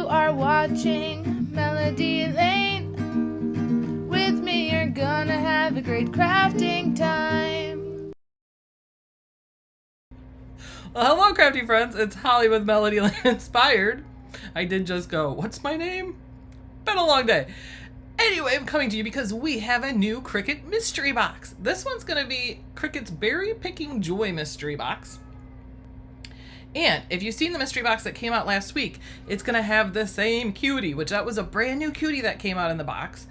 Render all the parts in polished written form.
You are watching Melody Lane. With me, you're gonna have a great crafting time. Well, hello, crafty friends. It's Holly with Melody Lane Inspired. I did just go, what's my name? Been a long day. Anyway, I'm coming to you because we have a new Cricut mystery box. This one's going to be Cricut's Berry Picking Joy mystery box. And if you've seen the mystery box that came out last week, it's going to have the same cutie, which that was a brand new cutie that came out in the box.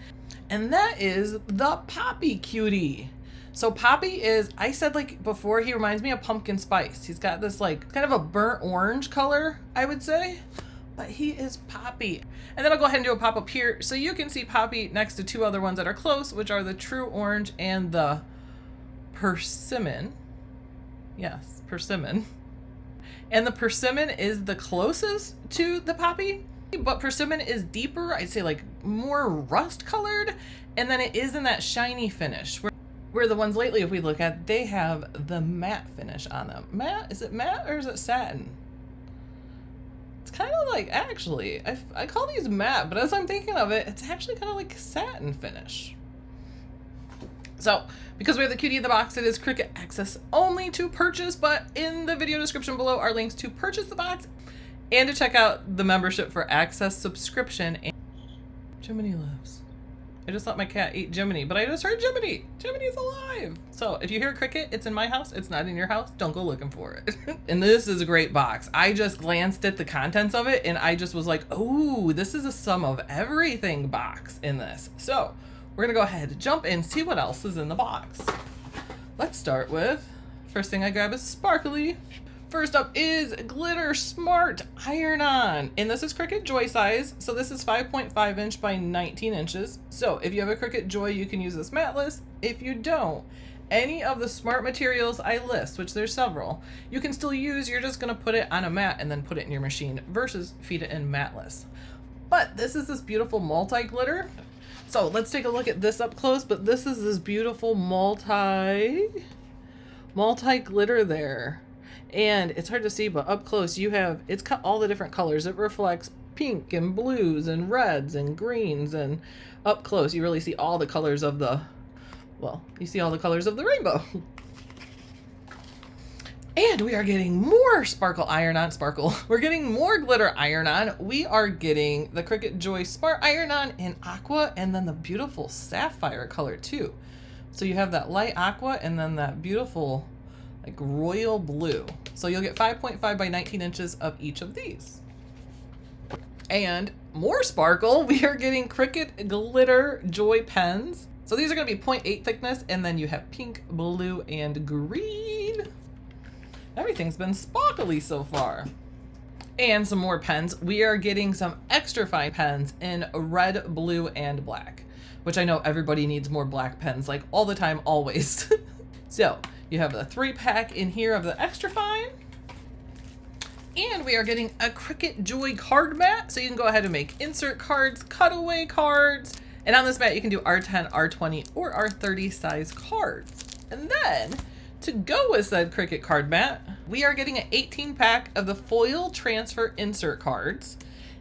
And that is the Poppy Cutie. So Poppy is, I said like before, he reminds me of pumpkin spice. He's got this like kind of a burnt orange color, I would say. But he is Poppy. And then I'll go ahead and do a pop-up here so you can see Poppy next to two other ones that are close, which are the True Orange and the Persimmon. Yes, Persimmon. And the Persimmon is the closest to the Poppy, but Persimmon is deeper, I'd say like more rust colored, and then it is in that shiny finish. Where the ones lately, if we look at, they have the matte finish on them. Matte? Is it matte or is it satin? It's kind of like, actually, I call these matte, but as I'm thinking of it, it's actually kind of like satin finish. So, because we have the cutie in the box, it is Cricut Access only to purchase, but in the video description below are links to purchase the box and to check out the membership for Access subscription. And Jiminy lives. I just thought my cat ate Jiminy, but I just heard Jiminy. Jiminy's alive. So if you hear Cricut, it's in my house. It's not in your house. Don't go looking for it. And this is a great box. I just glanced at the contents of it and I just was like, oh, this is a sum of everything box in this. So we're gonna go ahead and jump in, see what else is in the box. Let's start with, first thing I grab is sparkly. First up is Glitter Smart Iron-On, and this is Cricut Joy size, so this is 5.5 inch by 19 inches. So if you have a Cricut Joy, you can use this matless. If you don't, any of the smart materials I list, which there's several, you can still use. You're just gonna put it on a mat and then put it in your machine versus feed it in matless. But this is this beautiful multi-glitter. So let's take a look at this up close, but this is this beautiful multi-glitter there. And it's hard to see, but up close you have, it's got all the different colors. It reflects pink and blues and reds and greens, and up close you really see all the colors of the, well, you see all the colors of the rainbow. And we are getting more sparkle iron-on, we're getting more glitter iron-on. We are getting the Cricut Joy Smart Iron-On in aqua, and then the beautiful sapphire color too. So you have that light aqua and then that beautiful like royal blue. So you'll get 5.5 by 19 inches of each of these. And more sparkle, we are getting Cricut Glitter Joy pens. So these are gonna be 0.8 thickness, and then you have pink, blue, and green. Everything's been sparkly so far. And some more pens. We are getting some extra fine pens in red, blue, and black, which I know everybody needs more black pens, like all the time, always. So you have a 3-pack in here of the extra fine. And we are getting a Cricut Joy card mat. So you can go ahead and make insert cards, cutaway cards. And on this mat, you can do R10, R20, or R30 size cards. And then to go with said Cricut card mat, we are getting an 18-pack of the foil transfer insert cards.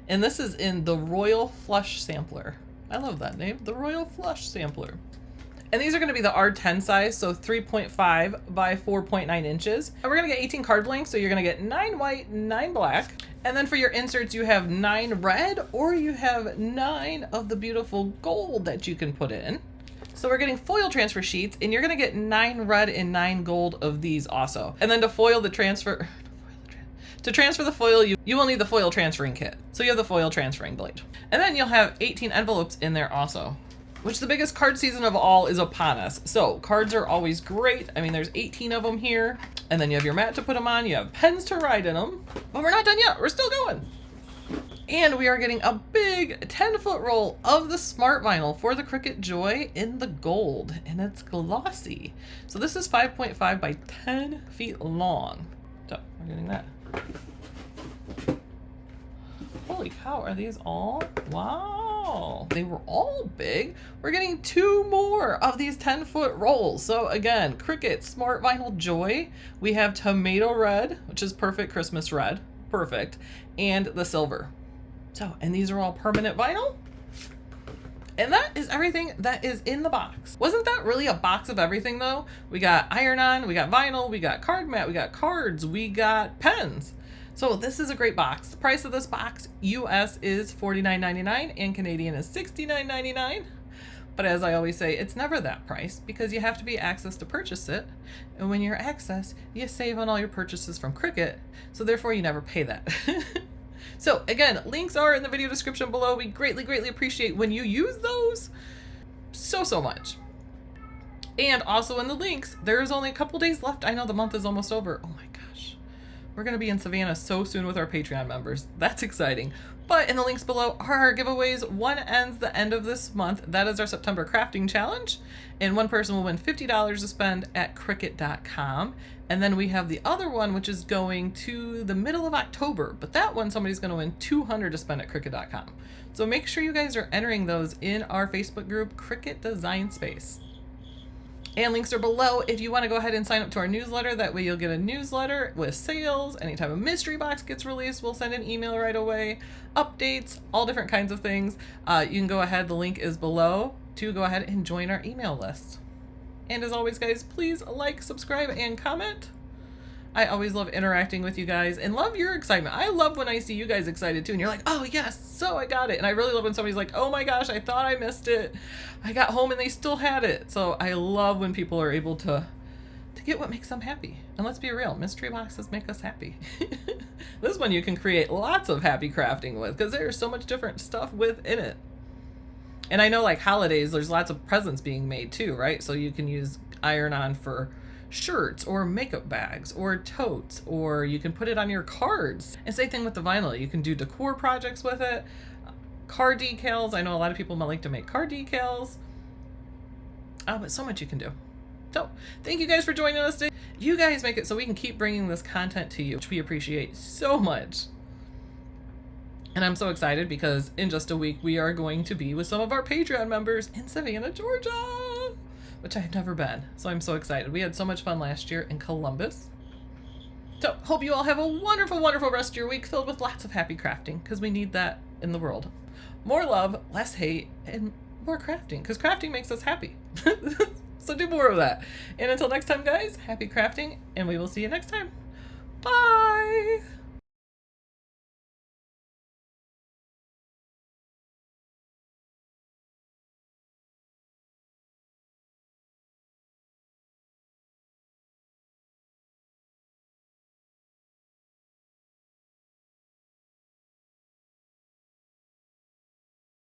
And this is in the Royal Flush Sampler. I love that name, the Royal Flush Sampler. And these are going to be the R10 size, so 3.5 by 4.9 inches. And we're going to get 18 card blanks, so you're going to get 9 white, 9 black. And then for your inserts, you have 9 red, or you have 9 of the beautiful gold that you can put in. So we're getting foil transfer sheets, and you're going to get 9 red and 9 gold of these also. And then to foil the transfer, to transfer the foil, you will need the foil transferring kit. So you have the foil transferring blade. And then you'll have 18 envelopes in there also, which the biggest card season of all is upon us. So cards are always great. I mean, there's 18 of them here. And then you have your mat to put them on. You have pens to write in them. But we're not done yet. We're still going. And we are getting a big 10-foot roll of the Smart Vinyl for the Cricut Joy in the gold. And it's glossy. So this is 5.5 by 10 feet long. So we're getting that. Holy cow, are these all? Wow, they were all big. We're getting 2 more of these 10-foot rolls. So again, Cricut Smart Vinyl Joy. We have tomato red, which is perfect Christmas red, perfect, and the silver. So, and these are all permanent vinyl. And that is everything that is in the box. Wasn't that really a box of everything though? We got iron-on, we got vinyl, we got card mat, we got cards, we got pens. So this is a great box. The price of this box, US is $49.99 and Canadian is $69.99. But as I always say, it's never that price because you have to be Access to purchase it. And when you're Access, you save on all your purchases from Cricut. So therefore you never pay that. So again, links are in the video description below. We greatly, greatly appreciate when you use those so much. And also in the links, there's only a couple days left. I know the month is almost over. Oh my gosh. We're going to be in Savannah so soon with our Patreon members. That's exciting. But in the links below are our giveaways. One ends the end of this month. That is our September crafting challenge. And one person will win $50 to spend at Cricut.com. And then we have the other one, which is going to the middle of October. But that one, somebody's going to win $200 to spend at Cricut.com. So make sure you guys are entering those in our Facebook group, Cricut Design Space. And links are below if you want to go ahead and sign up to our newsletter. That way you'll get a newsletter with sales. Anytime a mystery box gets released, we'll send an email right away. Updates, all different kinds of things. You can go ahead, the link is below, to go ahead and join our email list. And as always, guys, please like, subscribe, and comment. I always love interacting with you guys and love your excitement. I love when I see you guys excited too and you're like, oh yes, so I got it. And I really love when somebody's like, oh my gosh, I thought I missed it. I got home and they still had it. So I love when people are able to get what makes them happy. And let's be real, mystery boxes make us happy. This one you can create lots of happy crafting with because there's so much different stuff within it. And I know like holidays, there's lots of presents being made too, right? So you can use iron-on for shirts or makeup bags or totes, or you can put it on your cards. And same thing with the vinyl. You can do decor projects with it, card decals. I know a lot of people might like to make card decals. Oh, but so much you can do. So thank you guys for joining us today. You guys make it so we can keep bringing this content to you, which we appreciate so much. And I'm so excited because in just a week we are going to be with some of our Patreon members in Savannah, Georgia, which I've never been. So I'm so excited. We had so much fun last year in Columbus. So hope you all have a wonderful, wonderful rest of your week filled with lots of happy crafting because we need that in the world. More love, less hate, and more crafting because crafting makes us happy. So do more of that. And until next time, guys, happy crafting, and we will see you next time. Bye!